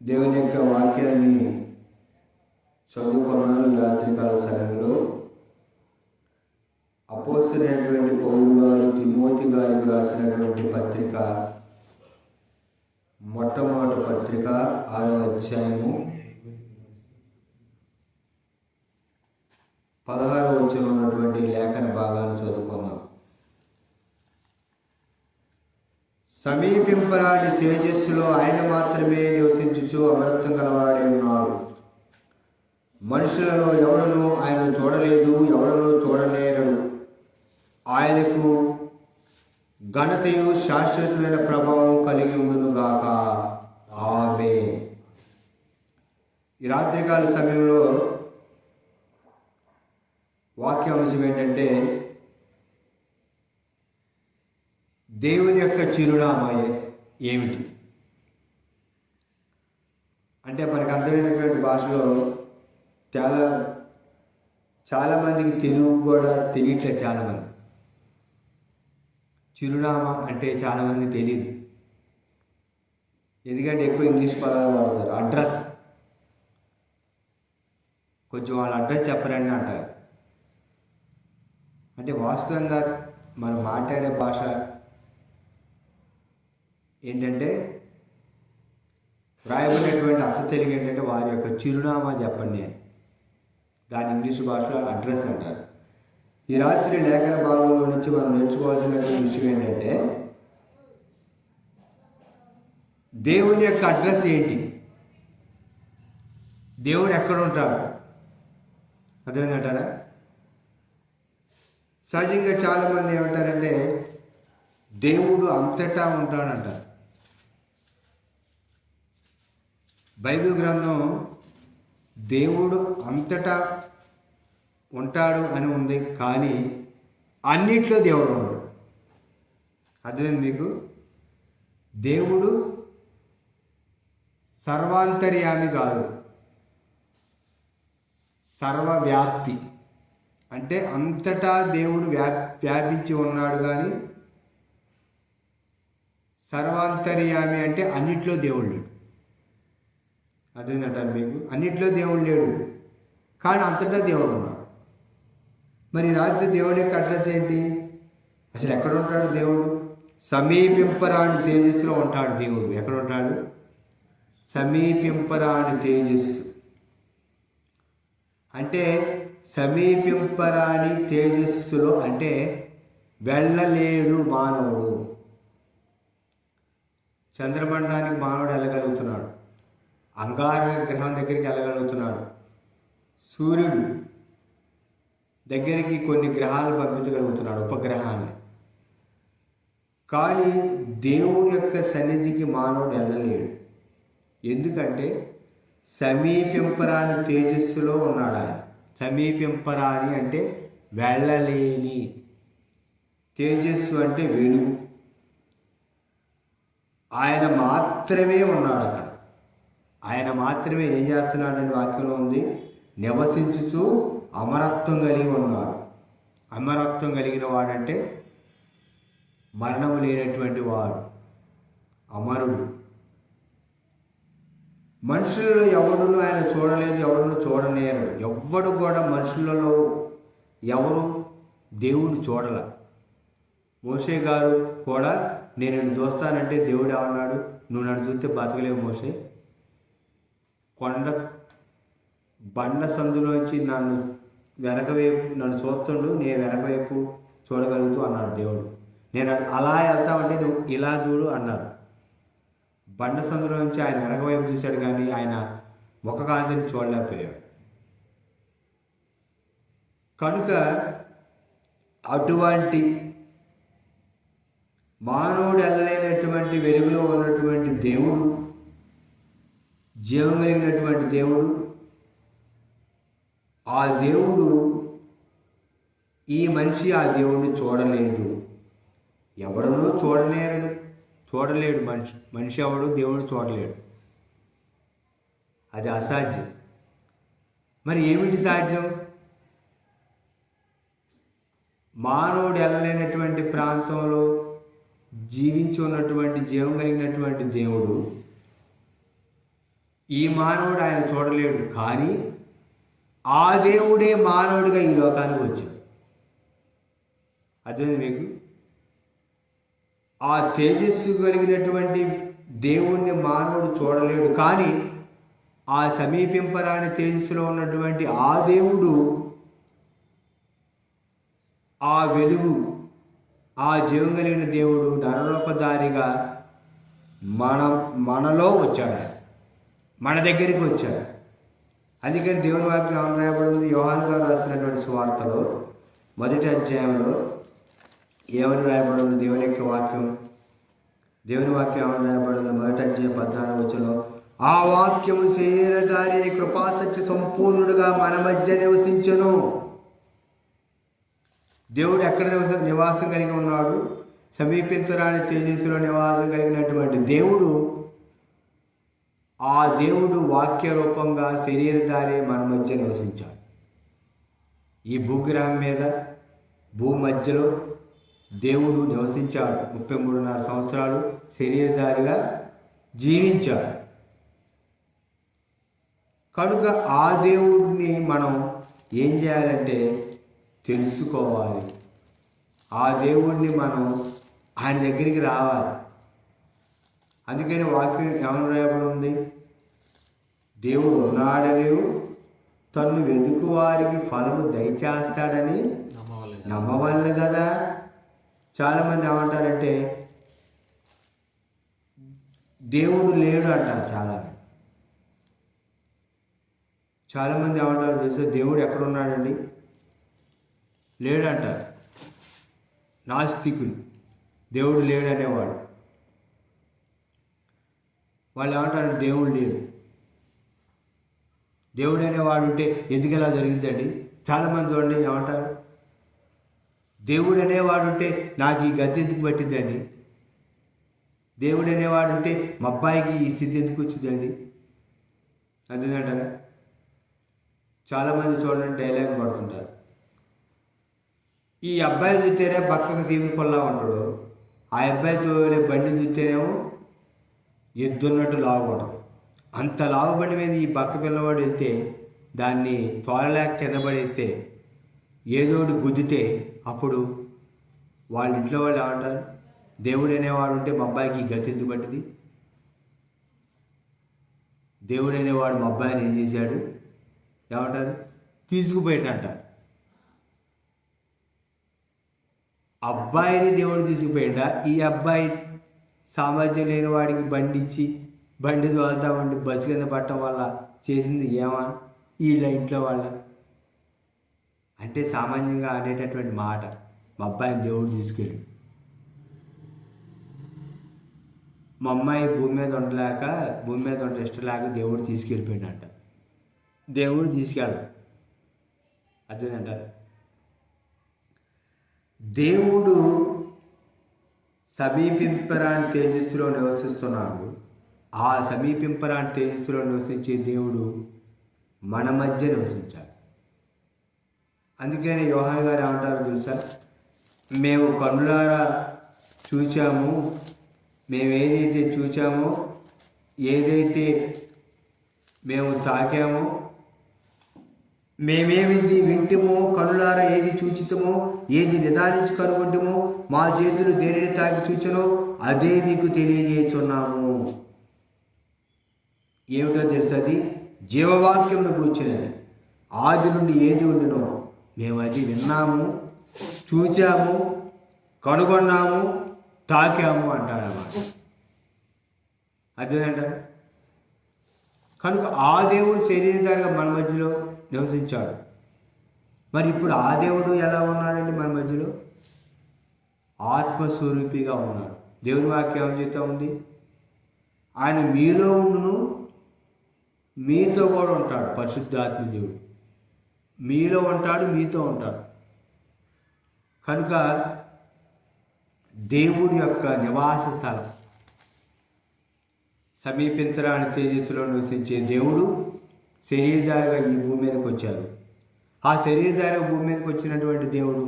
దేవుని యొక్క వాక్యాన్ని చదువుకున్నాను ఈ రాత్రికాల సమయంలో. అపోస్తలుడైనటువంటి పౌలు గారు తిమోతి గారికి రాసినటువంటి పత్రిక, మొట్టమొదటి పత్రిక 6వ అధ్యాయము 16వ వచనంలో ఉన్నటువంటి లేఖన భాగాన్ని చదువుకుందాం. సమీపింపరాని తేజస్సులో ఆయన మాత్రమే నివసించుచు అమరత్వం గలవాడే ఉన్నాడు. మనుషులలో ఎవడనూ ఆయన చూడలేదు, ఎవడనూ చూడలేరడు. ఆయనకు ఘనతయు శాశ్వతమైన ప్రభావం కలిగి ఉండునుగాక. ఆమేన్. ఈ రాత్రికాల సమయంలో వాక్యాంశం ఏంటంటే, దేవుని యొక్క చిరునామా ఏమిటి అంటే, మనకు అర్థమైనటువంటి భాషలో చాలామందికి తెలుగు కూడా తెలియట్లేదు. చాలామంది చిరునామా అంటే చాలామంది తెలియదు, ఎందుకంటే ఎక్కువ ఇంగ్లీష్ పదాలు వాడతారు. అడ్రస్, కొంచెం వాళ్ళ అడ్రస్ చెప్పరండి అంటారు. అంటే వాస్తవంగా మనం మాట్లాడే భాష ఏంటంటే, వ్రాయబడినటువంటి అచ్చ తెలుగు ఏంటంటే వారి యొక్క చిరునామా చెప్పండి అని. దాని ఇంగ్లీష్ భాషలో అడ్రస్ అంటారు. ఈ రాత్రి లేఖన భాగంలో నుంచి మనం నేర్చుకోవాల్సిన విషయం ఏంటంటే, దేవుని యొక్క అడ్రస్ ఏంటి, దేవుడు ఎక్కడ ఉంటాడు అర్థమైందంటారా? సహజంగా చాలామంది ఏమంటారంటే, దేవుడు అంతటా ఉంటాడంటారు. బైబిల్ గ్రంథం దేవుడు అంతటా ఉంటాడు అని ఉంది, కానీ అన్నిట్లో దేవుడు ఉన్నాడు. అర్థమైంది మీకు? దేవుడు సర్వాంతర్యామి కాదు, సర్వవ్యాప్తి. అంటే అంతటా దేవుడు వ్యాపించి ఉన్నాడు, కానీ సర్వాంతర్యామి అంటే అన్నిట్లో దేవుడు లేడు. అదేంటంటారు మీకు? అన్నిట్లో దేవుడు లేడు, కానీ అంతటా దేవుడు ఉన్నాడు. మరి రాత్రి దేవుడి యొక్క అడ్రస్ ఏంటి? అసలు ఎక్కడ ఉంటాడు దేవుడు? సమీపింపరాని తేజస్సులో ఉంటాడు దేవుడు. ఎక్కడ ఉంటాడు? సమీపింపరాని తేజస్సు అంటే, సమీపింపరాని తేజస్సులో అంటే వెళ్ళలేడు మానవుడు. చంద్రమండలానికి మానవుడు వెళ్ళగలుగుతున్నాడు, అంగార గ్రహం దగ్గరికి వెళ్ళగలుగుతున్నాడు, సూర్యుడు దగ్గరికి కొన్ని గ్రహాలు పంపించగలుగుతున్నాడు, ఉపగ్రహాన్ని. కానీ దేవుడి యొక్క సన్నిధికి మానవుడు వెళ్ళలేడు. ఎందుకంటే సమీపింపరాని తేజస్సులో ఉన్నాడు ఆయన. సమీపింపరాని అంటే వెళ్ళలేని, తేజస్సు అంటే వెలుగు. ఆయన మాత్రమే ఉన్నాడు అక్కడ. ఆయన మాత్రమే ఏం చేస్తున్నాడని వాక్యంలో ఉంది, నివసించుచు అమరత్వం కలిగి ఉన్నాడు. అమరత్వం కలిగిన వాడంటే మరణము లేనటువంటి వాడు, అమరుడు. మనుషులలో ఎవడును ఆయన చూడలేదు, ఎవడును చూడలేరు. ఎవ్వడు కూడా మనుషులలో ఎవరు దేవుడు చూడల. మోషే గారు కూడా, నేను నిన్ను చూస్తానంటే దేవుడు ఏమన్నాడు? నువ్వు నన్ను చూస్తే బతకలేవు మోషే, బండ సందులోంచి నన్ను చూస్తుండు, నేను వెనక వైపు చూడగలుగుతూ అన్నాడు దేవుడు. నేను అలా వెళ్తామంటే నువ్వు ఇలా చూడు అన్నాడు. బండ సందులోంచి ఆయన వెనక వైపు చూశాడు, కానీ ఆయన ముఖ కాంతిని చూడలేకపోయాడు. కనుక అటువంటి మానవుడు వెళ్ళలేనటువంటి వెలుగులో ఉన్నటువంటి దేవుడు, జీవం కలిగినటువంటి దేవుడు, ఆ దేవుడు, ఈ మనిషి ఆ దేవుడిని చూడలేదు. ఎవడనో చూడలేడు. మనిషి ఎవడు దేవుడు చూడలేడు. అది అసాధ్యం. మరి ఏమిటి సాధ్యం? మానవుడు వెళ్ళలేనటువంటి ప్రాంతంలో జీవించి ఉన్నటువంటి జీవం కలిగినటువంటి దేవుడు ఈ మానవుడు ఆయన చూడలేడు, కానీ ఆ దేవుడే మానవుడిగా ఈ లోకానికి వచ్చాడు. అదే మీకు ఆ తేజస్సు కలిగినటువంటి దేవుణ్ణి మానవుడు చూడలేడు, కానీ ఆ సమీపింపరాని తేజస్సులో ఉన్నటువంటి ఆ దేవుడు, ఆ వెలుగు, ఆ జీవం కలిగిన దేవుడు నరరూపధారిగా మనలో వచ్చాడు, మన దగ్గరికి వచ్చాడు. అందుకని దేవుని వాక్యం ఏమని రాయబడింది? యోహాను గారు రాసినటువంటి సువార్తలో 1వ అధ్యాయంలో ఏమని రాయబడింది? దేవుని వాక్యం ఏమని రాయబడింది? 1వ అధ్యాయం 14వ వచనంలో, ఆ వాక్యము శరీరధారి కృపాసత్య సంపూర్ణుడుగా మన మధ్య నివసించెను. దేవుడు ఎక్కడ నివాసం కలిగి ఉన్నాడు? సమీపించరాని తేజస్సులో నివాసం కలిగినటువంటి దేవుడు, ఆ దేవుడు వాక్య రూపంగా శరీరధారి మన మధ్య నివసించాడు. ఈ భూగ్రహం మీద భూమధ్యలో దేవుడు నివసించాడు. 33.5 సంవత్సరాలు శరీరధారిగా జీవించాడు. కనుక ఆ దేవుడిని మనం ఏం చేయాలంటే తెలుసుకోవాలి. ఆ దేవుడిని మనం ఆయన దగ్గరికి రావాలి. అందుకని వాక్యం ఏమని రాయబడి ఉంది? దేవుడు ఉన్నాడని, తన్ను వెతుకు వారికి ఫలము దయచేస్తాడని నమ్మవలను కదా. చాలామంది ఏమంటారంటే దేవుడు లేడు అంటారు. చాలామంది ఏమంటారు తెలుసా? దేవుడు ఎక్కడ ఉన్నాడండి? లేడు అంటారు. నాస్తికులు దేవుడు లేడు అనేవాడు. వాళ్ళు ఏమంటారు? దేవుడు లేడు. దేవుడు అనేవాడు ఉంటే ఎందుకు ఎలా జరిగిందండి? చాలామంది చూడండి ఏమంటారు? దేవుడు అనేవాడు ఉంటే నాకు ఈ గతి ఎందుకు పట్టిందండి? దేవుడు అనేవాడు ఉంటే మా అబ్బాయికి ఈ స్థితి ఎందుకు వచ్చిందండి? అంతేనంటారా? చాలామంది చూడండి డైలాగ్ పడుతుంటారు. ఈ అబ్బాయి చూస్తేనే పక్కకు సీమి పొల్లా ఉంటాడు, ఆ అబ్బాయితో బండి చూస్తేనేమో ఎద్దున్నట్టు లావుకుంటాడు. అంత లావు బండి మీద ఈ పక్క పిల్లవాడు వెళ్తే దాన్ని తోలలేక కింద పడేస్తే ఏదోటి గుద్దితే అప్పుడు వాళ్ళ ఇంట్లో వాళ్ళు ఏమంటారు? దేవుడు అనేవాడు ఉంటే మా అబ్బాయికి ఈ గతి ఎందుకు పట్టింది? దేవుడు అనేవాడు మా అబ్బాయిని ఏం చేశాడు? ఏమంటారు? తీసుకుపోయాడంటారు. అబ్బాయిని దేవుడు తీసుకుపోయాడా? ఈ అబ్బాయి సామర్థ్యం లేని వాడికి బండి ఇచ్చి బండి తోలుతా ఉండి బస్సు కింద పట్టడం వల్ల చేసింది ఏమా? వీళ్ళ ఇంట్లో వాళ్ళ అంటే సామాన్యంగా అనేటటువంటి మాట, మా అబ్బాయిని దేవుడు తీసుకెళ్ళి. మా అమ్మాయి భూమి మీద ఉండ ఇష్టం లేక దేవుడు తీసుకెళ్ళిపోయాడంట. దేవుడు తీసుకెళ్ళడు. అదేనంటారు. దేవుడు సమీపింపరాని తేజస్సులో నివసిస్తున్నాడు. ఆ సమీపింపరాని తేజస్సులో నివసించే దేవుడు మన మధ్య నివసించాలి. అందుకని యోహాను గారు ఏమంటారు తెలుసా? మేము కన్నులారా చూచాము, మేము ఏదైతే చూచామో, ఏదైతే మేము తాకామో, మేమేమి వింటమో, కనులారా ఏది చూచితమో, ఏది నిదానించి కనుగొంటమో, మా చేతులు దేనిని తాకి చూచనో అదే మీకు తెలియజేస్తున్నాము. ఏమిటో తెలుసది? జీవవాక్యంలో కూర్చున్నది. ఆది నుండి ఏది ఉండినో మేము అది విన్నాము, చూచాము, కనుగొన్నాము, తాకాము అంటాడన్నమాట. అదేంటారు. కనుక ఆ దేవుడు శరీరధారిగా మన మధ్యలో నివసించాడు. మరి ఇప్పుడు ఆ దేవుడు ఎలా ఉన్నాడండి మన మధ్యలో? ఆత్మస్వరూపిగా ఉన్నాడు. దేవుని వాక్యం ఏం చెప్తా ఉంది? ఆయన మీలో ఉండును, మీతో కూడా ఉంటాడు. పరిశుద్ధాత్మ దేవుడు మీలో ఉంటాడు, మీతో ఉంటాడు. కనుక దేవుడి యొక్క నివాస స్థలం, సమీపించరాని తేజస్సులో నివసించే దేవుడు శరీరధారిగా ఈ భూమి మీదకి వచ్చారు. ఆ శరీరధారిగా భూమి మీదకి వచ్చినటువంటి దేవుడు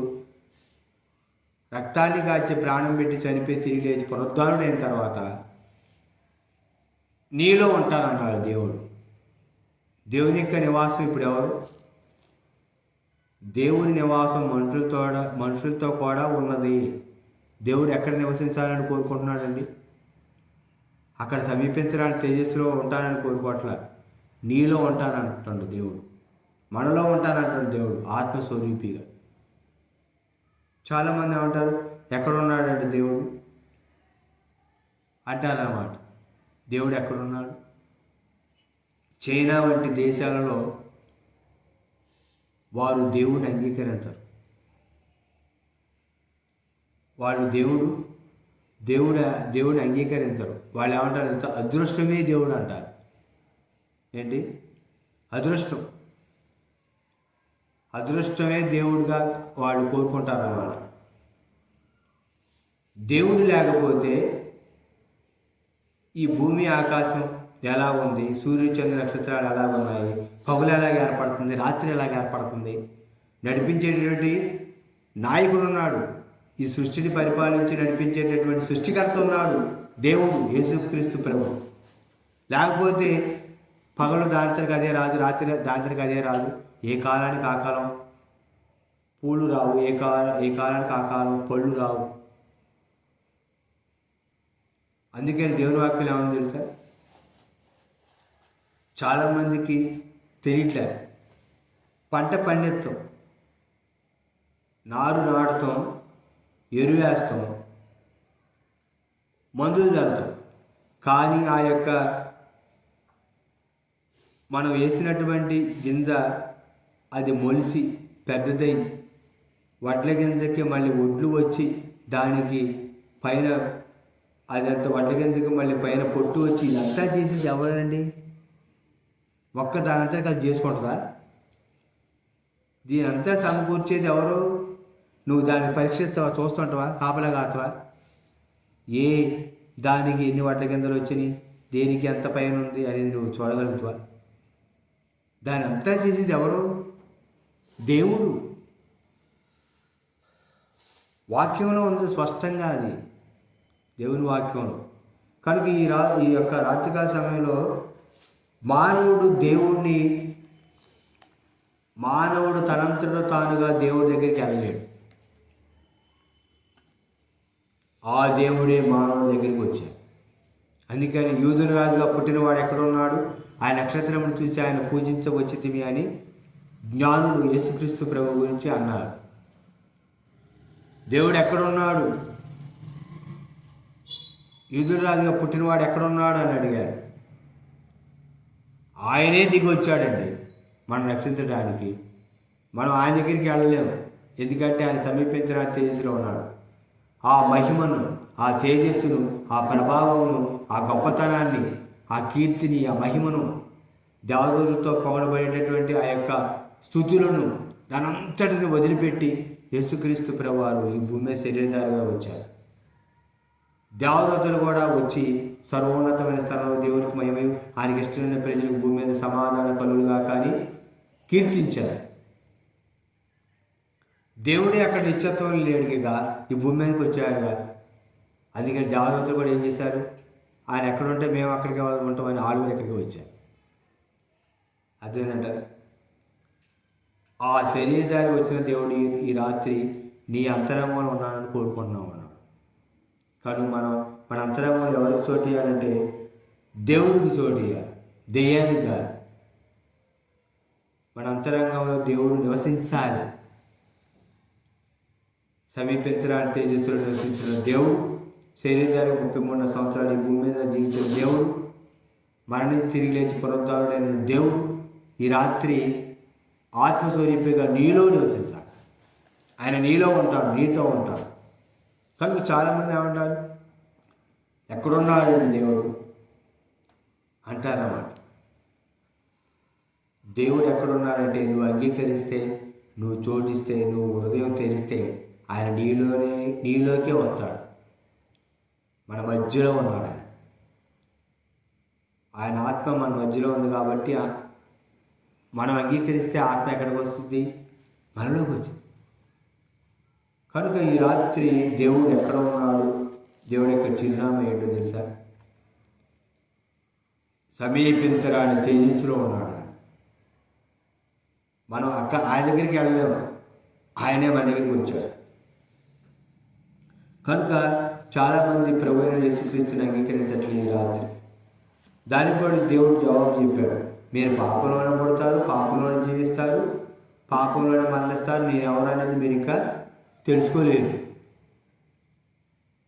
రక్తాన్ని కాచి ప్రాణం పెట్టి చనిపోయి తిరిగి లేచి పునరుద్ధానుడైన తర్వాత నీలో ఉంటానన్నాడు దేవుడు. దేవుని యొక్క నివాసం ఇప్పుడు ఎవరు? దేవుని నివాసం మనుషులతో కూడా ఉన్నది. దేవుడు ఎక్కడ నివసించాలని కోరుకుంటున్నాడండి? అక్కడ సమీపించడానికి తేజస్సులో ఉంటానని కోరుకోవట్లా. నీలో ఉంటానంటున్నాడు దేవుడు, మనలో ఉంటానంటున్నాడు దేవుడు ఆత్మస్వరూపిగా. చాలామంది ఏమంటారు, ఎక్కడున్నాడంటే దేవుడు అంటారన్నమాట. దేవుడు ఎక్కడున్నాడు? చైనా వంటి దేశాలలో వారు దేవుడిని అంగీకరించరు. వాళ్ళు దేవుడిని అంగీకరించరు. వాళ్ళు ఏమంటారు? అదృష్టమే దేవుడు అంటారు. ఏంటి? అదృష్టమే దేవుడిగా వాళ్ళు కోరుకుంటారు అన్నమాట. దేవుడు లేకపోతే ఈ భూమి ఆకాశం ఎలా ఉంది, సూర్యుడు చంద్ర నక్షత్రాలు ఎలా ఉన్నాయి, పగులు ఎలాగ ఏర్పడుతుంది, రాత్రి ఎలాగ ఏర్పడుతుంది, నడిపించేటటువంటి నాయకుడు ఉన్నాడు. ఈ సృష్టిని పరిపాలించి నడిపించేటటువంటి సృష్టికర్త ఉన్నాడు దేవుడు, యేసుక్రీస్తు ప్రభు. లేకపోతే పగలు దాంతరికి అదే రాదు, రాత్రి దాంతరికి అదే రాదు. ఏ కాలానికి ఆ కాలం పూలు రావు, ఏ కాలానికి ఆ కాలం పళ్ళు రావు. అందుకని దేవుని వాక్యం ఏమని తెలుసా? చాలామందికి తెలియట్లే. పంట పండిస్తాం, నారు నాటుతాం, ఎరువు వేస్తాం, మందులు చల్లుతాం. కానీ ఆ యొక్క మనం వేసినటువంటి గింజ అది మొలిసి పెద్దదై వడ్ల గింజకి మళ్ళీ ఒడ్లు వచ్చి దానికి పైన అదంతా వడ్ల గింజకి మళ్ళీ పైన పొట్టు వచ్చి ఇదంతా చేసేది ఎవరండి? దానంతా అది చేసుకుంటుందా? దీనంతా సమకూర్చేది ఎవరు? నువ్వు దాన్ని పరీక్షిస్తావా? చూస్తుంటావా? కాపలా కాస్తావా? ఏ దానికి ఎన్ని వడ్ల గింజలు వచ్చినాయి, దేనికి ఎంత పైన ఉంది అనేది నువ్వు చూడగలుగుతావా? దాని అంతా చేసేది ఎవరు? దేవుడు. వాక్యంలో ఉంది స్పష్టంగా, అది దేవుని వాక్యంలో. కనుక ఈ యొక్క రాత్రికాల సమయంలో మానవుడు తనంతట తానుగా దేవుడి దగ్గరికి వెళ్ళలేడు. ఆ దేవుడే మానవుడి దగ్గరికి వచ్చాడు. అందుకని యూదుల రాజుగా పుట్టినవాడు ఎక్కడున్నాడు? ఆ నక్షత్రమును చూసి ఆయన పూజించవచ్చితివి అని జ్ఞానులు యేసుక్రీస్తు ప్రభు గురించి అన్నారు. దేవుడు ఎక్కడున్నాడు? యూదుల రాజుగా పుట్టినవాడు ఎక్కడున్నాడు అని అడిగారు. ఆయనే దిగి వచ్చాడండి మనం రక్షించడానికి. మనం ఆయన దగ్గరికి వెళ్ళలేము, ఎందుకంటే ఆయన సమీపించడానికి తేజస్సులో ఉన్నాడు. ఆ మహిమను, ఆ తేజస్సును, ఆ ప్రభావమును, ఆ గొప్పతనాన్ని, ఆ కీర్తిని, ఆ మహిమను, దేవదూతలతో పొగడబడేటటువంటి ఆ యొక్క స్తుతులను దానంతటిని వదిలిపెట్టి యేసుక్రీస్తు ప్రభువారు ఈ భూమి మీద శరీరధారిగా వచ్చారు. దేవదూతలు కూడా వచ్చి సర్వోన్నతమైన స్థలంలో దేవునికి మహిమయు ఆయనకి ఇష్టమైన ప్రజలకు భూమి మీద సమాధాన కలుగుగా కానీ కీర్తించారు. దేవుడే అక్కడ నిత్యత్వం లేడుగా ఈ భూమి మీదకి వచ్చారుగా. అందుకని దేవదూతలు కూడా ఏం చేశారు? ఆయన ఎక్కడుంటే మేము అక్కడికి ఉంటామని ఆళ్ళు ఎక్కడికి వచ్చారు. అదేంటంటారు? ఆ శరీరధారి వచ్చిన దేవుడు ఈ రాత్రి నీ అంతరంగంలో ఉన్నానని కోరుకుంటున్నాం మనం. కానీ మన అంతరంగంలో ఎవరికి చోటు ఇవ్వాలంటే దేవుడికి చోటు ఇవ్వాలి, దెయ్యానికి కాదు. మన అంతరంగంలో దేవుడు నివసించాలి. సమీపించడానికి తేజస్సులో నివసించిన దేవుడు, శరీరధారి 33 సంవత్సరాలు ఈ భూమి మీద జీవించిన దేవుడు, మరణించి తిరిగి లేచి పునరుద్ధారుడైన దేవుడు ఈ రాత్రి ఆత్మస్వరూపిగా నీలో నివసించాలి. ఆయన నీలో ఉంటాడు, నీతో ఉంటాడు. కనుక చాలామంది ఏమంటారు? ఎక్కడున్నాడు దేవుడు అంటారన్నమాట. దేవుడు ఎక్కడున్నాడంటే నువ్వు అంగీకరిస్తే, నువ్వు చోటిస్తే, నువ్వు హృదయం తెరిస్తే ఆయన నీలోకే వస్తాడు. మన మధ్యలో ఉన్నాడు ఆయన ఆత్మ మన మధ్యలో ఉంది. కాబట్టి మనం అంగీకరిస్తే ఆత్మ ఎక్కడికి వస్తుంది? మనలోకి వచ్చింది. కనుక ఈ రాత్రి దేవుడు ఎక్కడ ఉన్నాడు? దేవుడి యొక్క చిరునామా ఏంటో తెలుసా? సమీపించరాని తేజస్సులో ఉన్నాడు. మనం ఆయన దగ్గరికి వెళ్ళలేము, ఆయనే మన దగ్గరికి వచ్చాడు. కనుక చాలామంది ప్రభు అయిన యేసుక్రీస్తుని అంగీకరించట్లేదు ఈ రాత్రి. దానికి కూడా దేవుడు జవాబు చెప్పాడు, మీరు పాపంలోనే పుడతారు, పాపంలోనే జీవిస్తారు, పాపంలోనే మరణిస్తారు, నేను ఎవరనేది మీరు ఇంకా తెలుసుకోలేదు.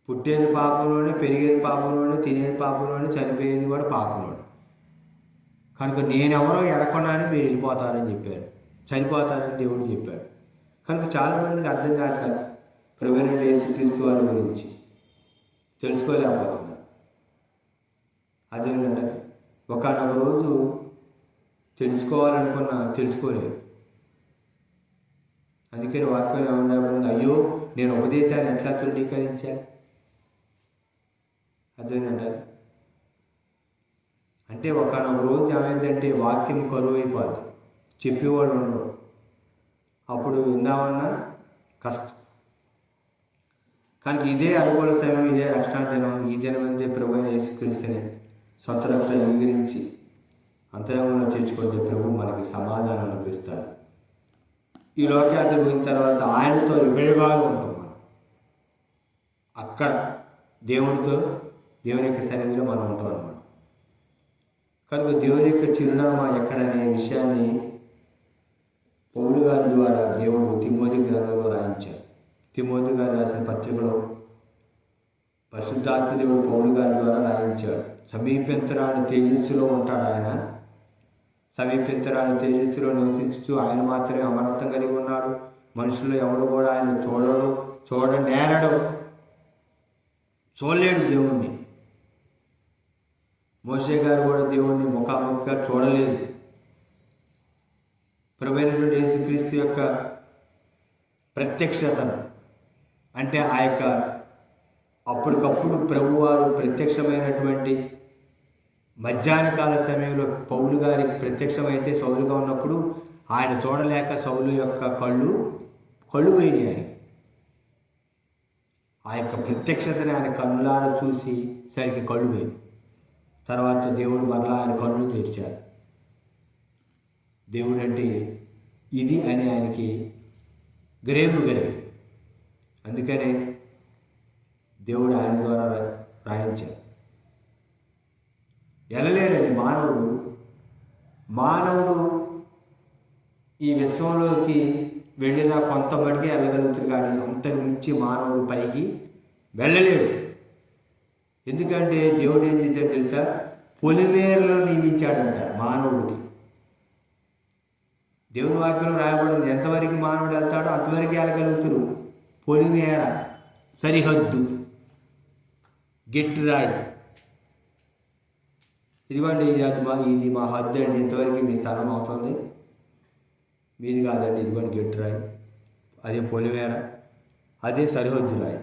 పుట్టేది పాపంలోనే, పెరిగేది పాపంలోనే, తినేది పాపంలోనే, చనిపోయేది కూడా పాపంలోనే. కనుక నేనెవరో ఎరగకుండానే మీరు వెళ్ళిపోతారని చెప్పారు, చనిపోతారని దేవుడు చెప్పాడు. కనుక చాలామందికి అర్థం కాక ప్రభువైన యేసుక్రీస్తు వారి గురించి తెలుసుకోలేకపోతున్నారు. అదేంటంటే ఒకనొక రోజు తెలుసుకోవాలనుకున్నా తెలుసుకోలేదు. అందుకని వాక్యం ఏమన్నా, అయ్యో నేను ఉపదేశాన్ని ఎట్లా తృణీకరించా. అదేంటంటారు అంటే ఒకనొక రోజు ఏమైందంటే వాక్యం కరువు అయిపోద్ది, చెప్పేవాళ్ళు ఉండరు, అప్పుడు విందామన్నా కష్టం. కానీ ఇదే అనుకూల సమయం, ఇదే రక్షణ దినం, ఈ దినం అంతే ప్రభువైన యేసుక్రీస్తుని సొంత రక్షణ అంగీకరించి అంతరంగంలో చేర్చుకుంటే ప్రభు మనకి సమాధానం అనిపిస్తారు. ఈ లోకయాత్ర పోయిన తర్వాత ఆయనతో యుగయుగాలు ఉంటాం మనం. అక్కడ దేవునితో, దేవుని యొక్క సన్నిధిలో మనం ఉంటాం అన్నమాట. కనుక దేవుని యొక్క చిరునామా ఎక్కడనే విషయాన్ని పౌలు గారి ద్వారా దేవుడు తిమోతి గ్రంథంలో రాయించారు. తిమోతి గారు రాసిన పత్రికలో పరిశుద్ధాత్మ దేవుడు పౌలు గారి ద్వారా రాయించాడు. సమీపింతరాని తేజస్సులో ఉంటాడు ఆయన, సమీపింతరాని తేజస్సులో నివసించు ఆయన మాత్రమే అమరత్వం కలిగి ఉన్నాడు. మనుషులు ఎవరు కూడా ఆయన చూడనేరడు, చూడలేడు దేవుణ్ణి. మోషే గారు కూడా దేవుణ్ణి ముఖాముఖిగా చూడలేదు. ప్రభువైనటువంటి యేసుక్రీస్తు యొక్క ప్రత్యక్షతను అంటే ఆ యొక్క అప్పటికప్పుడు ప్రభువారు ప్రత్యక్షమైనటువంటి మధ్యాహ్న కాల సమయంలో పౌలు గారికి ప్రత్యక్షమైతే సౌలుగా ఉన్నప్పుడు ఆయన చూడలేక సౌలు యొక్క కళ్ళు పోయినాయి ఆయన. ఆ యొక్క ప్రత్యక్షతని ఆయన కళ్ళారా చూసి సరికి కళ్ళు పోయింది. తర్వాత దేవుడు మరలా ఆయన కళ్ళు తెరిచారు. దేవుడు అంటే ఇది అని ఆయనకి గ్రేము కలిగింది. అందుకనే దేవుడు ఆయన ద్వారా రాయించారు. వెళ్ళలేరండి మానవుడు ఈ విశ్వంలోకి వెళ్ళిన కొంతమటికే వెళ్ళగలుగుతారు, కానీ అంతకు మించి మానవుడు పైకి వెళ్ళలేడు. ఎందుకంటే దేవుడు ఏం చేశాడు తెలుసా, పొలిమేరలో నియమించాడంట మానవుడికి. దేవుని వాక్యంలో రాయబడింది, ఎంతవరకు మానవుడు వెళ్తాడో అంతవరకు వెళ్ళగలుగుతారు. పొలిమేర, సరిహద్దు, గెట్టిరాయి, ఇదిగోండి ఇది మా హద్దు అండి, ఇంతవరకు మీ స్థలం అవుతుంది, మీది కాదండి, ఇదిగోండి గెట్టిరాయి, అదే పొలిమేర, అదే సరిహద్దు రాయి.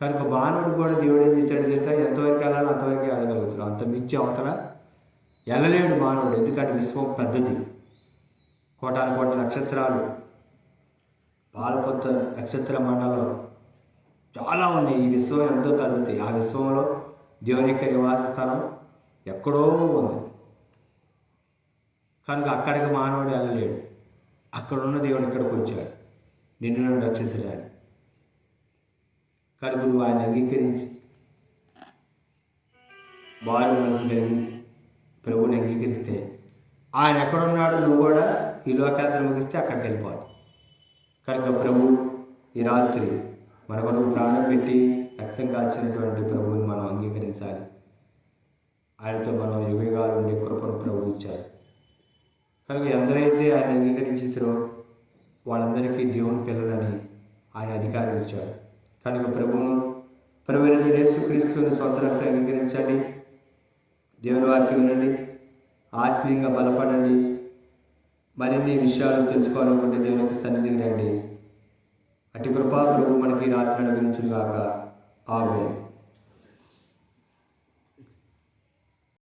కనుక మానవుడు కూడా దేవుడు ఏం చేశాడు తెలుసా, ఎంతవరకు వెళ్ళాలో అంతవరకు వెళ్ళగలుగుతాడు, అంత మించి అవతల వెళ్ళలేడు మానవుడు. ఎందుకంటే విశ్వం పెద్దది, కోటాను కోట్ల నక్షత్రాలు, పాలకొత్త నక్షత్ర మండలం చాలా ఉన్నాయి. ఈ విశ్వం ఎంతో పెద్దది. ఆ విశ్వంలో దేవుని యొక్క నివాస స్థలం ఎక్కడో ఉంది. కనుక అక్కడికి మానవుడు వెళ్ళలేడు. అక్కడున్న దేవుడు ఇక్కడికి వచ్చాడు నిన్ను రక్షించడానికి. కనుక నువ్వు ఆయన అంగీకరించి వారి మనసు కలిగి ప్రభువుని అంగీకరిస్తే ఆయన ఎక్కడున్నాడు, నువ్వు కూడా ఈ లోకయాత్ర ముగిస్తే అక్కడికి వెళ్ళిపోవాలి. కనుక ప్రభు ఈ రాత్రి మన కొరకు ప్రాణం పెట్టి రక్తం కాల్చినటువంటి ప్రభువుని మనం అంగీకరించాలి. ఆయనతో మనం యుగయుగాలు ఉండే కృపను ప్రభు ఇచ్చారు. కనుక ఎందరైతే ఆయన అంగీకరించారో వాళ్ళందరికీ దేవుని పిల్లలని ఆయన అధికారం ఇచ్చాడు. కనుక ప్రభువైన యేసుక్రీస్తుని సొంత రక్షణ అంగీకరించండి, దేవుని వాక్యం వినండి, ఆత్మీయంగా బలపడండి. మరిన్ని విషయాలు తెలుసుకోవాలనుకుంటే దేవునికి సన్నిధికి రండి. అటు కృపా ప్రభు మనకి రాత్రి అనుగ్రహించుగాక. ఆమేన్.